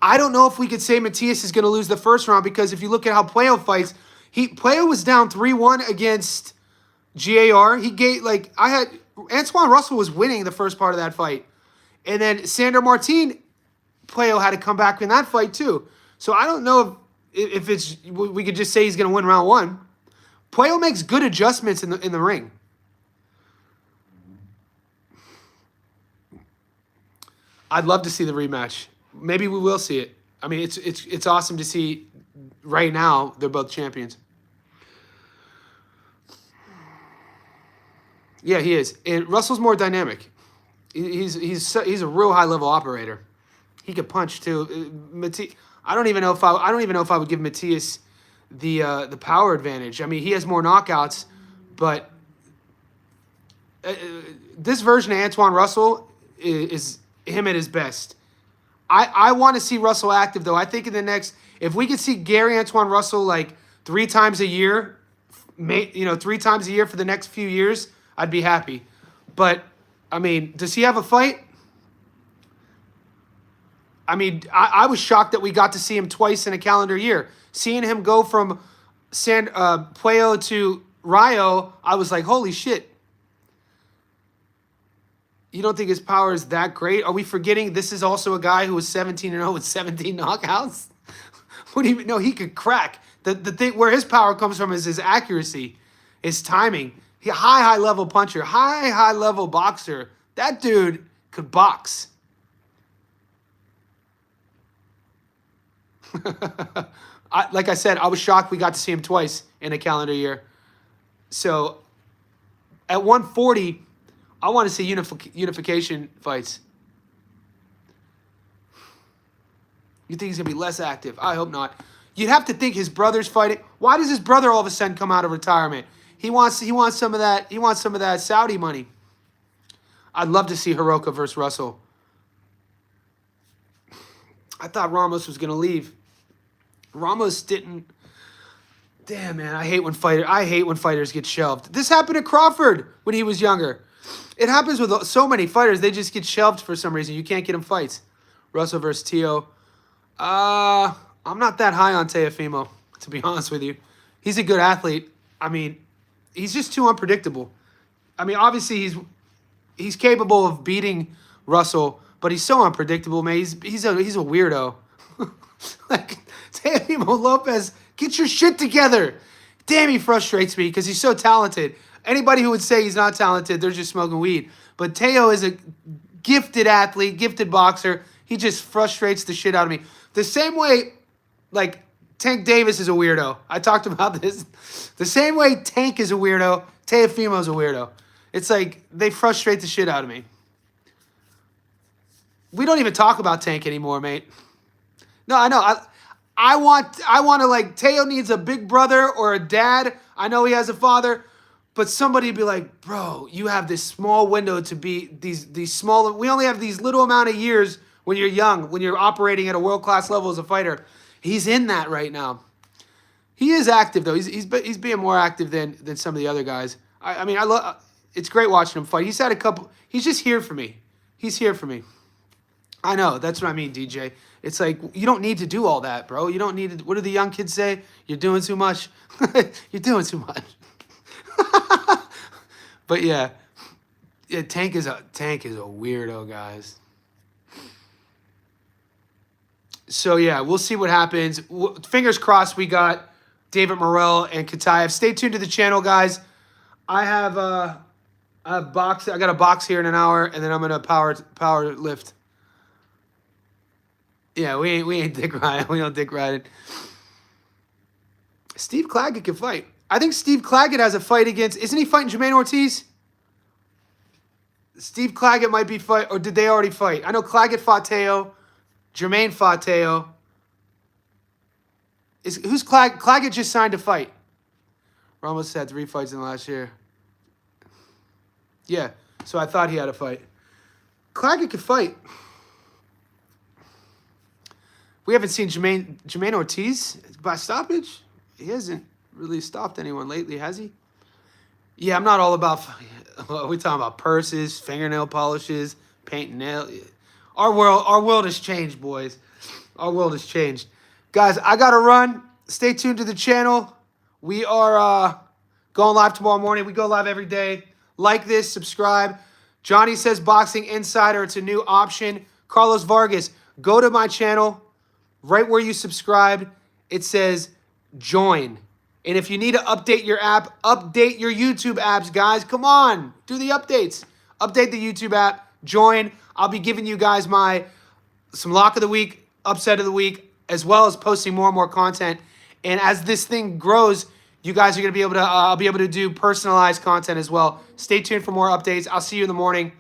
I don't know if we could say Matias is going to lose the first round because if you look at how Puello fights, Puello was down 3-1 against GAR. He gave, Antoine Russell was winning the first part of that fight. And then Sandor Martin, Puello had to come back in that fight too. So I don't know if we could just say he's going to win round one. Puello makes good adjustments in the ring. I'd love to see the rematch. Maybe we will see it. I mean, it's awesome to see right now they're both champions. Yeah, he is. And Russell's more dynamic. He's a real high level operator. He could punch too. I don't even know if I would give Matias the power advantage. I mean, he has more knockouts, but this version of Antoine Russell is him at his best. I want to see Russell active, though. I think if we could see Gary Antoine Russell like 3 times a year, 3 times a year for the next few years, I'd be happy. But, I mean, does he have a fight? I mean, I was shocked that we got to see him twice in a calendar year. Seeing him go from Puello to Rayo, I was like, holy shit. You don't think his power is that great? Are we forgetting this is also a guy who was 17-0 with 17 knockouts? What do you know? He could crack. The thing where his power comes from is his accuracy, his timing. He high level puncher, high level boxer. That dude could box. Like I said, I was shocked we got to see him twice in a calendar year. So at 140. I want to see unification fights. You think he's going to be less active? I hope not. You'd have to think his brother's fighting. Why does his brother all of a sudden come out of retirement? He wants some of that. He wants some of that Saudi money. I'd love to see Hiroka versus Russell. I thought Ramos was going to leave. Ramos didn't. Damn, man, I hate when fighters get shelved. This happened to Crawford when he was younger. It happens with so many fighters. They just get shelved for some reason. You can't get them fights. Russell versus Teo. I'm not that high on Teofimo, to be honest with you. He's a good athlete. I mean, he's just too unpredictable. I mean, obviously he's capable of beating Russell, but he's so unpredictable, man. He's a weirdo. Like Teofimo Lopez, get your shit together. Damn, he frustrates me because he's so talented. Anybody who would say he's not talented, they're just smoking weed. But Teo is a gifted athlete, gifted boxer. He just frustrates the shit out of me. The same way, like, Tank Davis is a weirdo. I talked about this. The same way Tank is a weirdo, Teofimo's a weirdo. It's like they frustrate the shit out of me. We don't even talk about Tank anymore, mate. No, I know. I want to, like, Teo needs a big brother or a dad. I know he has a father. But somebody would be like, bro, you have this small window to be these small. We only have these little amount of years when you're young, when you're operating at a world-class level as a fighter. He's in that right now. He is active, though. He's being more active than some of the other guys. I mean, it's great watching him fight. He's had a couple. He's just here for me. He's here for me. I know. That's what I mean, DJ. It's like, you don't need to do all that, bro. You don't need to. What do the young kids say? You're doing too much. You're doing too much. But yeah, Tank is a weirdo, guys. So yeah, we'll see what happens. Fingers crossed we got David Morrell and Kataev. Stay tuned to the channel, guys. I have a box. I got a box here in an hour, and then I'm gonna power lift. Yeah, we ain't dick riding. We don't dick riding. Steve Claggett can fight. I think Steve Claggett has a fight against. Isn't he fighting Jermaine Ortiz? Steve Claggett might be fight, or did they already fight? I know Claggett fought Teo. Jermaine fought Teo. Who's Claggett just signed a fight? Ramos had 3 fights in the last year. Yeah, so I thought he had a fight. Claggett could fight. We haven't seen Jermaine Ortiz by stoppage. He hasn't really stopped anyone lately, has he? Yeah, I'm not all about. We're talking about purses, fingernail polishes, painting nails. Our world has changed, boys. Our world has changed. Guys, I got to run. Stay tuned to the channel. We are going live tomorrow morning. We go live every day. Like this, subscribe. Johnny says Boxing Insider. It's a new option. Carlos Vargas, go to my channel. Right where you subscribed, it says join. And if you need to update your app, update your YouTube apps, guys. Come on, do the updates. Update the YouTube app, join. I'll be giving you guys some lock of the week, upset of the week, as well as posting more and more content. And as this thing grows, you guys are going to be able to, I'll be able to do personalized content as well. Stay tuned for more updates. I'll see you in the morning.